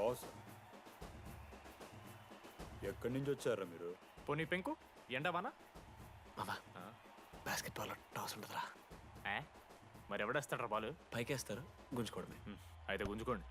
Boss ఎక్కడి నుంచి వచ్చారా మీరు? పోనీ పెంకు ఎండవానా మామా బాస్కెట్బాల్ టాస్ ఉంటుందిరా. మరి ఎవడేస్తాడ్రా బాలు? పైకేస్తారు, గుంజుకోవడమే. అయితే గుంజుకోండి.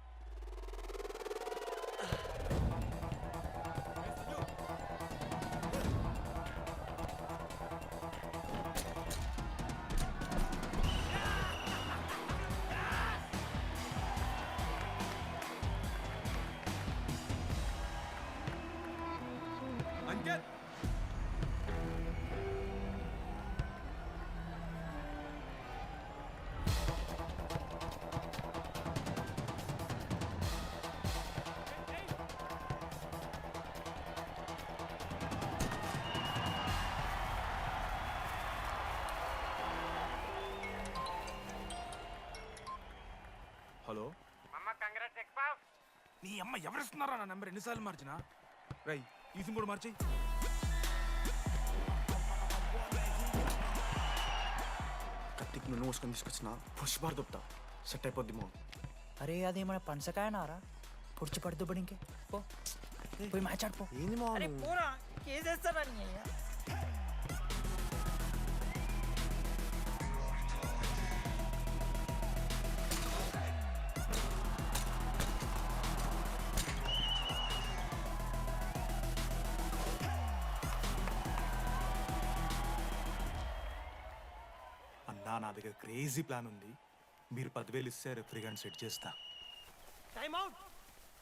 హలో నీ అమ్మ ఎవరిస్తున్నారా నా నెంబర్? ఎన్నిసార్లు మార్చినా? రై ఈ సిమ్ కూడా మార్చి. కత్తికి నూనె మూసుకొని తీసుకొచ్చిన పుష్పార్ దుప్తా సెట్ అయిపోద్ది మో. అరే అది మన పనసకాయ నారా పుడిచి పడుతూ పడి ఇంకే పో పోయి మ్యాచ్ ఆడిపో. ఏంది మా అరే పోరా కేసేస్తారని. అన్నా నా దగ్గర క్రేజీ ప్లాన్ ఉంది. మీరు 10,000 ఇస్తే రెఫ్రీ గాని సెట్ చేస్తా.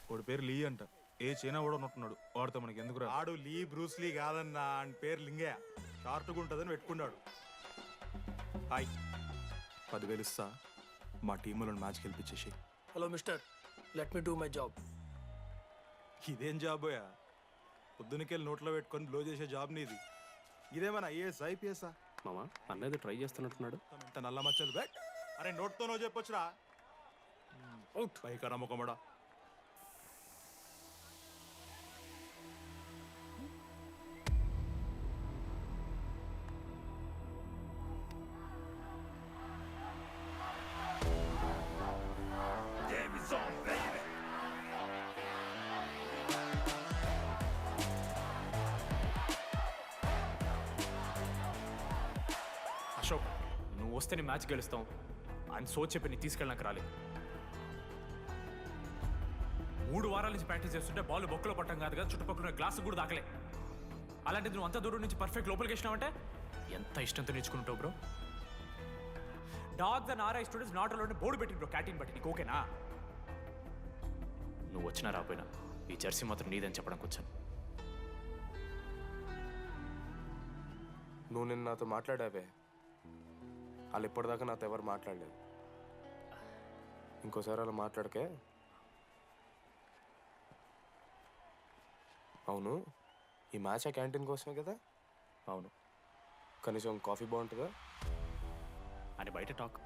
వాడి పేరు లీ అంట. ఏ చైనా కూడా ఉన్నట్టున్నాడు. వాడితో మనకి ఎందుకు రా? ఆడు లీ బ్రూస్ లీ కాదన్నా, అని పేరు లింగే. షార్ట్గా ఉంటుందని పెట్టుకున్నాడు. హాయ్ 10,000 ఇస్తా, మా టీంలో మ్యాచ్ గెలిపించేసి. Hello mister, let me do my job. ఇదేం జాబోయా? పొద్దునకెళ్ళి నోట్లో పెట్టుకొని బ్లో చేసే జాబ్ నీది. ఇదేమన్నా ఐఏఎస్ ఐపీఎస్ఆ? మామా అన్నది ట్రై చేస్తున్నట్టున్నాడు. ఇంత నల్ల మచ్చలు బెట్. అరే నోట్తో నో చెప్పొచ్చురా. అవుట్ పైకా నమ్మకమడా. అశోక్, నువ్వు వస్తే నీ మ్యాచ్ గెలుస్తాం అని సో చెప్పి నీ తీసుకెళ్ళడానికి రాలేదు. 3 వారాల నుంచి ప్రాక్టీస్ చేస్తుంటే బాల్ బొక్కలో పట్టం కాదు కదా, చుట్టుపక్కల గ్లాసు కూడా దాకలే. అలాంటిది నువ్వు అంత దూరం నుంచి పర్ఫెక్ట్ లోపలికి వేసినావంటే ఎంత ఇష్టంతో నేర్చుకుంటావు bro. Dogs and RI students not allowed board పెట్టి బ్రో, క్యాటీన్ బట్టి. నీకు ఓకేనా? నువ్వు వచ్చినా రాపోయినా ఈ జెర్సీ మాత్రం నీదని చెప్పడానికి వచ్చాను. నువ్వు నిన్న నాతో మాట్లాడావే, వాళ్ళు ఇప్పటిదాకా నాతో ఎవరు మాట్లాడలేదు. ఇంకోసారి అలా మాట్లాడకే. అవును, ఈ మ్యాచ్ ఆ క్యాంటీన్ కోసమే కదా? అవును. కనీసం కాఫీ బాగుంటుందా అని బయట టాక్.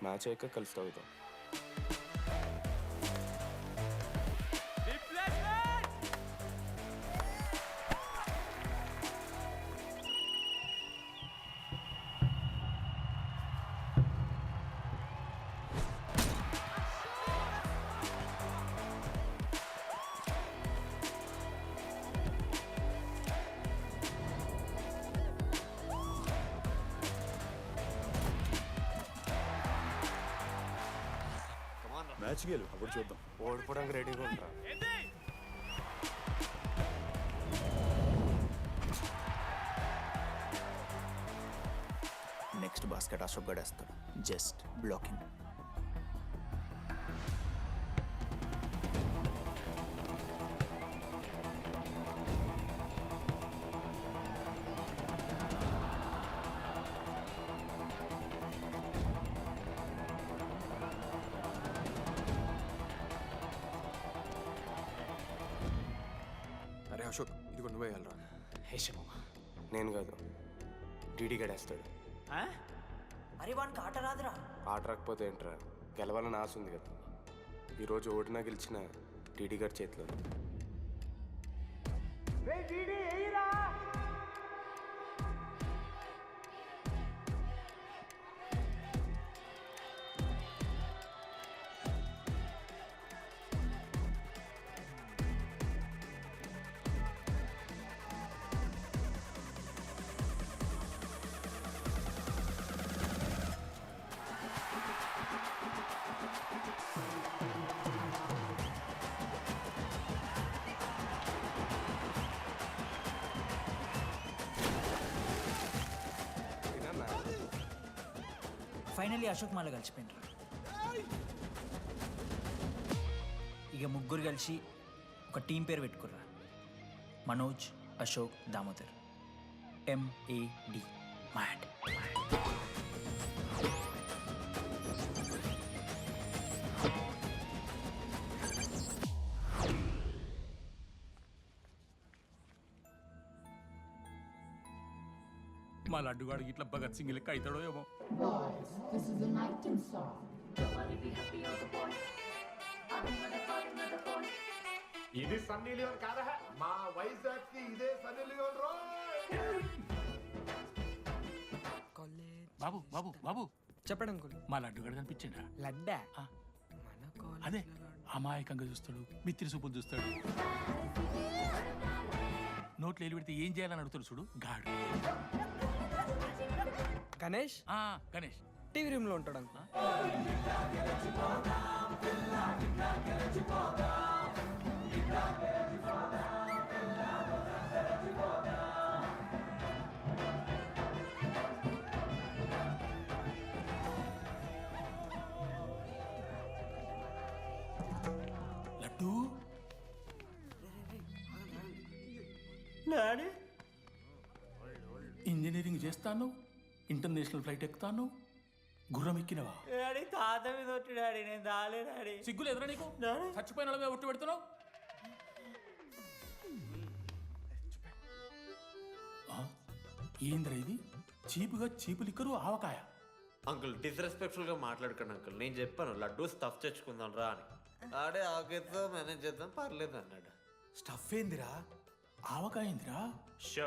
మ్యాచ్ అయ్యాక కలిసి తాగుతాం. మ్యాచ్ గెలు, అప్పుడు చూద్దాం. ఓడిపోవడానికి రెడీగా ఉంటారా? నెక్స్ట్ బాస్కెట్ అశోక్ గడేస్తాడు. Just blocking. అరే అశోక్, ఇది కూడా నువ్వే వెళ్ళరా. హే శివ, నేను కాదు, డీడీ గడేస్తాడు. అరే వానికి ఆట రాదురా. ఆట రాకపోతే ఏంట్రా, గెలవాలని ఆశ ఉంది కదా. ఈరోజు ఓడినా గెలిచిన డీడీ గారి చేతిలో. ఫైనల్లీ అశోక్ మాల కలిసిపోయినరా. ఇక ముగ్గురు కలిసి ఒక టీం పేరు పెట్టుకుర్రా. మనోజ్, అశోక్, దామోదర్. MAD. మ్యాడ్. మా లడ్డుగాడికి ఇట్లా భగత్ సింగ్ లెక్క అవుతాడో ఏమో. Boys, this is an item song. ఇది సన్నీ లియోన్ కాదా మా వైజాగ్ కి ఇదే సన్నీ లియోన్ రో. బాబు బాబు బాబు చెప్పండి అంకుల్. మా లడ్డుగాడు కనిపించిండా? లడ్డా అదే అమాయకంగా చూస్తాడు, మిత్రి చూపులు చూస్తాడు, నోట్లు ఎల్లి పెడితే ఏం చేయాలని అడుగుతాడు చూడు గాడు. గణేష్ గణేష్ టీవీ రూమ్ లో ఉంటాడు అంకుల్. లడ్డు ఇంజనీరింగ్ చేస్తాను, ఇంటర్నేషనల్ ఫ్లైట్ ఎక్కుతాను, గుర్రం ఎక్కినవా? డాడీ తాత మీద ఒట్టు డాడీ, నేను దాలే డాడీ. సిగ్గులు ఎదురా నీకు? చచ్చిపోయిన వాళ్ళ మీద ఒట్టు పెడుతున్నావు. ఏంద్రా ఇది? చీపుగా చీపు లిక్కరు ఆవకాయ. అంకుల్ డిస్రెస్పెక్ట్ఫుల్ గా మాట్లాడకండి అంకుల్. నేను చెప్పాను లడ్డు స్టఫ్ తెచ్చుకుందాం రా అని. ఆడే ఆకేతో మేనేజ్ చేద్దాం పర్లేదు అన్నాడు. స్టఫ్ ఏందిరా? ఆవకాయ ఏందిరా? Show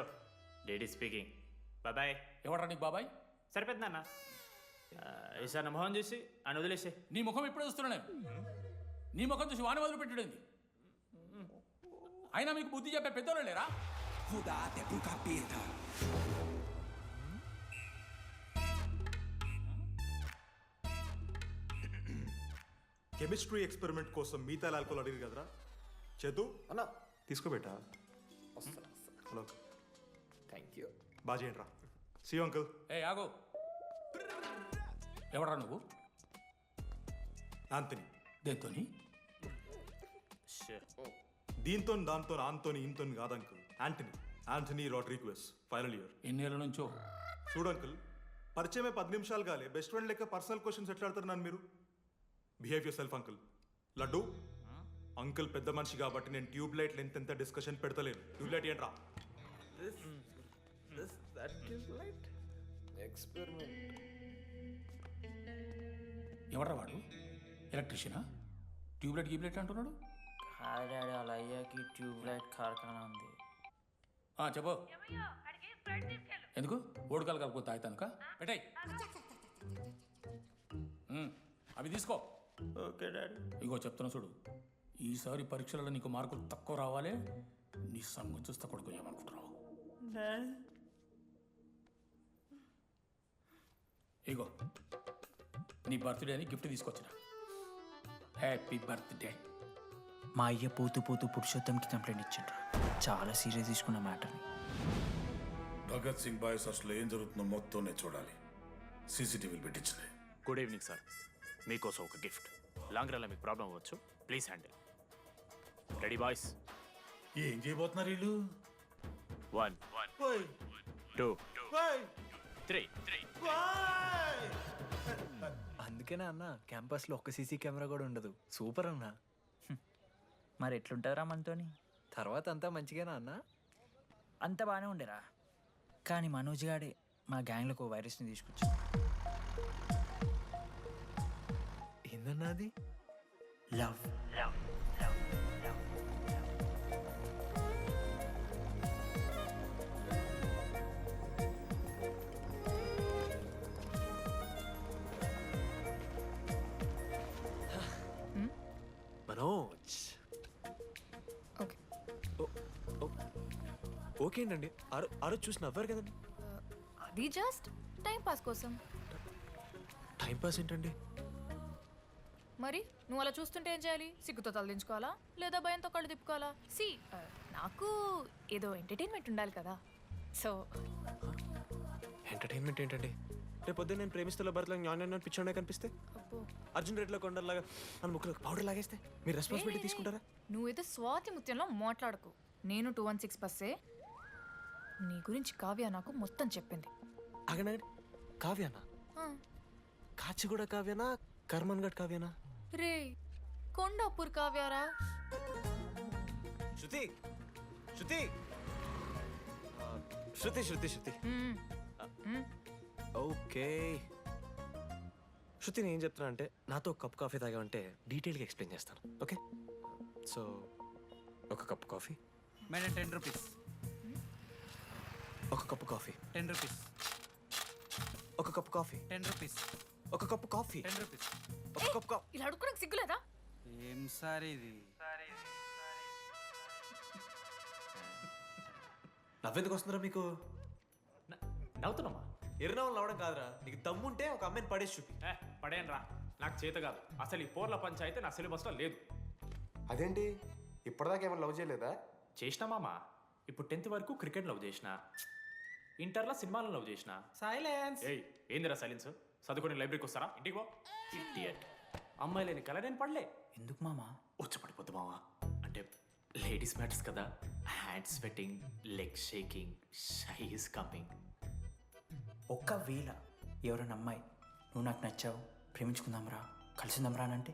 daddy speaking. బాబాయ్. ఎవరా నీకు బాబాయ్? సరిపోతుంది అన్న. ఈసారి నా మొహం చూసి అని వదిలేసే. నీ ముఖం ఎప్పుడు చూస్తున్నా నేను? నీ ముఖం చూసి వాని వదిలి పెట్టడండి. అయినా మీకు బుద్ధి చెప్పే పెద్దోళ్ళు లేరా? కెమిస్ట్రీ ఎక్స్పెరిమెంట్ కోసం మీథైల్ ఆల్కహాల్ అడిగారు కదరా చేతు అన్న, తీసుకోబెట్టా. Hello, thank you. బాగా చేయండి రా. See uncle. ఏ ఆగో, ఎవరా నువ్వు? ఆంథనీ. దేంతోని? దీంతో దాంతో ఆంతోని ఇంతో కాదు uncle. Antony Rodrigues, final year. ఎన్నేళ్ళ నుంచో? చూడు అంకుల్, పరిచయమే 10 నిమిషాలు కాలే బెస్ట్ ఫ్రెండ్ లెక్క పర్సనల్ క్వశ్చన్స్ ఎట్లా ఆడతారు నన్ను మీరు? Behave yourself uncle. Laddu uncle పెద్ద మనిషి కాబట్టి నేను ట్యూబ్ లైట్ లెంత్ ఎంత డిస్కషన్ పెడతలేను. ట్యూబ్ లైట్ ఏంట్రా? ఎవరా వాడు? ఎలక్ట్రీషియనా? ట్యూబ్లైట్ గీబ్లైట్ అంటున్నాడు. హాయ్ డాడీ, వాళ్ళ అయ్యాకి ట్యూబ్ లైట్ కార్ఖానా ఉంది. చెప్పు. ఎందుకు? ఓడికాలు కలుపుకొని తాగుతానుక పెట్టాయి. అవి తీసుకో. Okay daddy. ఇగో చెప్తున్నా చూడు, ఈసారి పరీక్షలలో నీకు మార్కులు తక్కువ రావాలి. నీ సంగతి చూస్తే కొడుకు ఏమనుకుంటున్నావు? ఇగో నీ బర్త్డే అని గిఫ్ట్ తీసుకొచ్చిన. Happy birthday. మా అయ్య పోతూ పోతూ పురుషోత్తంకి కంప్లైంట్ ఇచ్చిండ్రు. చాలా సీరియస్ తీసుకున్న మ్యాటర్ని. భగత్ సింగ్ బాయ్స్ అసలు ఏం జరుగుతుందో మొత్తం నేను చూడాలి. సీసీటీవీలు పెట్టించింది. Good evening sir. మీకోసం ఒక గిఫ్ట్. లాంగ్ రన్లో మీకు ప్రాబ్లం అవ్వచ్చు, ప్లీజ్ హ్యాండిల్. Ready boys? ఏం చేయబోతున్నారు వీళ్ళు? 1 2 3. అందుకేనా అన్న క్యాంపస్లో ఒక్క సీసీ కెమెరా కూడా ఉండదు. సూపర్ అన్న. మరి ఎట్లుంటారా మనతోని? తర్వాత అంతా మంచిగానా అన్న? అంత బాగానే ఉండేరా, కానీ మనోజ్ గాడే మా గ్యాంగ్లోకి ఓ వైరస్ని తీసుకొచ్చి. ఏందన్నా అది? లవ్. మనోజ్. ఓకే అండి. ఆ రోజు చూసి నవ్వారు కదండి. అది జస్ట్ టైం పాస్ కోసం. టైం పాస్ ఏంటండి? మరి నువ్వు అలా చూస్తుంటే ఏం చేయాలి? సిగ్గుతో తలదించుకోవాలా లేదా భయంతో కళ్ళు తిప్పుకోవాలా? నాకు ఏదో ఎంటర్టైన్మెంట్ ఉండాలి కదా. సో ఎంటర్టైన్మెంట్ ఏంటండి? రేపు పొద్దున్న నేను ప్రేమిస్తున్న భర్తలో జ్ఞానం పిచ్చోడే కనిపిస్తే అబ్బో అర్జున్ రెడ్డిలో కొండలాగా మన ముక్కులో పౌడర్ లాగేస్తే మీరు రెస్పాన్సిబిలిటీ తీసుకుంటారా? నువ్వేదో స్వాతి ముత్యంలో మాట్లాడకు. నేను 216 బస్సే. నీ గురించి కావ్య నాకు మొత్తం చెప్పింది. అగండి కావ్యానా? ఆ, కాచిగూడ కావ్యానా? కర్మన్ గడ్ కావ్యానా? రే కొండాపూర్ కావ్యారా. శృతి శృతి శృతి శృతి శృతి మ్మ్. మ్మ్. ఓకే శృతి నేను ఏం చెప్తున్నా అంటే నాతో ఒక కప్ కాఫీ తాగామంటే డీటెయిల్గా ఎక్స్ప్లెయిన్ చేస్తాను. ఓకే సో ఒక కప్ కాఫీ. Madam 10 rupees. ఒక కప్పు కాఫీ. 10 రూపీస్. ఒక కప్పు కాఫీ. 10 రూపీస్. ఒక కప్పు కాఫీ. 10 రూపీస్. ఒక కప్పు కాఫీ. ఇలా అడుక్కోడానికి సిగ్గులేదా? ఏం సార్ ఇది? నవ్వెందుకు వస్తుందిరా మీకు? నవ్వుతున్నామా? ఎర్రనవ్వులు నవ్వడం కాదురా, నీకు దమ్ముంటే ఒక అమ్మాయిని పడేసి చూపి. పడేయను రా, నాకు చేత కాదు. అసలు ఈ పోర్ల పంచాయితీ నా సిలబస్లో లేదు. అదేంటి ఇప్పటిదాకా ఏమైనా లవ్ చేయలేదా? చేసినా మామా. ఇప్పుడు 10th వరకు క్రికెట్ లవ్ చేసిన, ఇంటర్లో సినిమాలను లవ్ చేసిన. సైలెన్స్. ఏయ్ ఏందిరా సైలెన్స్? చదువుకొని లైబ్రరీకి వస్తారా? ఇంటికి పో. ఇడియట్. అమ్మాయి లేని కల నేను పడలే. ఎందుకు మామా? వచ్చపడిపోద్దు మావా. అంటే లేడీస్ మ్యాటర్స్ కదా. Hand sweating, leg shaking, shy is coming. ఒక్కవేళ ఎవరైనా అమ్మాయి నువ్వు నాకు నచ్చావు, ప్రేమించుకుందాంరా, కలిసిందాంరా అని అంటే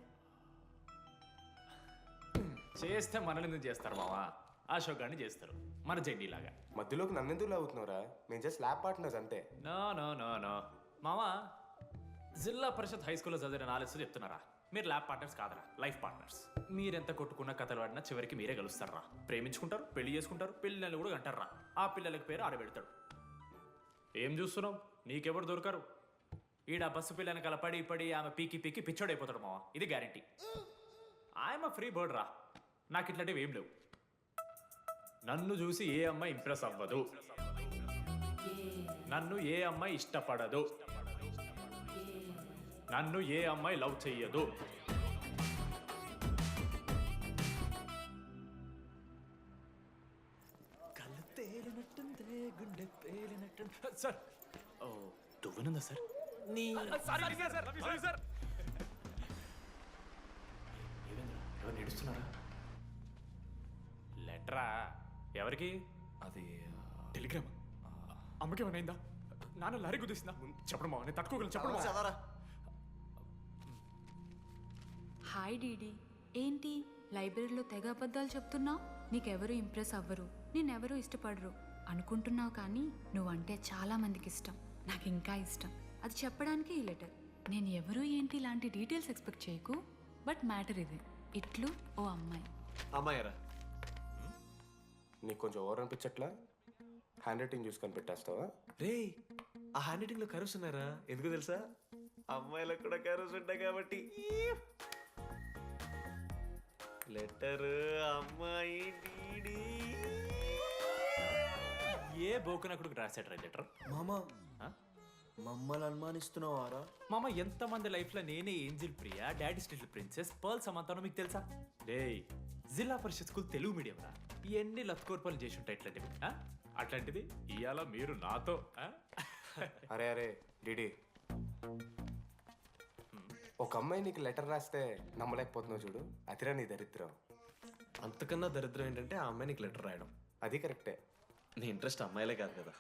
చేస్తే మనల్ని ఎందుకు చేస్తారు మావా? అశోక్ గారిని చేస్తారు, మన జెండీలాగా. మధ్యలోకి నన్నెందుకు అవుతున్నావురా? మేము జస్ట్ ల్యాబ్ పార్ట్నర్స్ అంతే. నో నో నో నో మావా, జిల్లా పరిషత్ హై స్కూల్లో చదివిన నాలెడ్జ్ చెప్తున్నారా? మీరు ల్యాబ్ పార్ట్నర్స్ కాదరా, లైఫ్ పార్ట్నర్స్. మీరెంత కొట్టుకున్న కథలు ఆడినా చివరికి మీరే కలుస్తారా. ప్రేమించుకుంటారు, పెళ్లి చేసుకుంటారు, పిల్లలు కూడా అంటారా. ఆ పిల్లలకి పేరు ఆడబెడతాడు. ఏం చూస్తున్నావు? నీకెవరు దొరకరు. ఈడ బస్సు పిల్లని కలపడి పడి ఆమె పీకి పీకి పిచ్చోడైపోతాడు మావా. ఇది గ్యారంటీ. ఆయమ ఫ్రీ బర్డ్ రా. నాకు ఇట్లాంటివి ఏం లేవు. నన్ను చూసి ఏ అమ్మాయి ఇంప్రెస్ అవ్వదు, నన్ను ఏ అమ్మాయి ఇష్టపడదు, నన్ను ఏ అమ్మాయి లవ్ చెయ్యదు. సార్ ఓ దువ్వనుందా సార్? సార్ ఎవరు నడుస్తున్నారా? లెటరా? ఎవరికి? అది టెలిగ్రామ్. అమ్మకి ఏమైనా నాన్న లారీ కుదిసిందా? చెప్పడం మా నేను తట్టుకోగలను. చెప్పడం చదవరా. హాయ్ డీడీ, ఏంటి లైబ్రరీలో తెగ అబద్ధాలు చెప్తున్నావు? నీకెవరు ఇంప్రెస్ అవ్వరు, నేనెవరూ ఇష్టపడరు అనుకుంటున్నావు, కానీ నువ్వంటే చాలా మందికి ఇష్టం, నాకు ఇంకా ఇష్టం. అది చెప్పడానికి ఈ లెటర్. నేను ఎవరు ఏంటి ఇలాంటి డీటెయిల్స్ ఎక్స్పెక్ట్ చేయకు, బట్ మ్యాటర్ ఇది. ఇట్లు ఓ అమ్మాయి. అమ్మాయిరా, నీకు కొంచెం ఓవర్ అనిపించట్లా? హ్యాండ్ రైటింగ్ చూసి కనిపెట్టేస్తావా? రే ఆ హ్యాండ్ రైటింగ్ లో కర్వ్స్ ఉన్నారా? ఎందుకు తెలుసా? అమ్మాయిలకు కూడా కర్వ్స్ ఉంటాయి కాబట్టి. లెటర్ అమ్మాయి డీడీ. ఏ బోకనకుడికి రాశాడు రా లెటర్? మామా మమ్మల్ని అనుమానిస్తున్నావారా? మామ ఎంతమంది లైఫ్లో నేనే angel Priya, daddy still princess, పర్ల్ సమంతానో మీకు తెలుసా? డే జిల్లా పరిషత్ స్కూల్ తెలుగు మీడియం రా. ఎన్ని లత్కోర్పాలు చేసి ఉంటాయి ఇట్లాంటివి. అట్లాంటిది ఇవాళ మీరు నాతో. అరే అరే డీడీ, ఒక అమ్మాయి నీకు లెటర్ రాస్తే నమ్మలేకపోతున్నావు చూడు, అతిరా నీ దరిద్రం. అంతకన్నా దరిద్రం ఏంటంటే ఆ అమ్మాయి నీకు లెటర్ రాయడం. అది కరెక్టే, నీ ఇంట్రెస్ట్ అమ్మాయిలే కాదు కదా.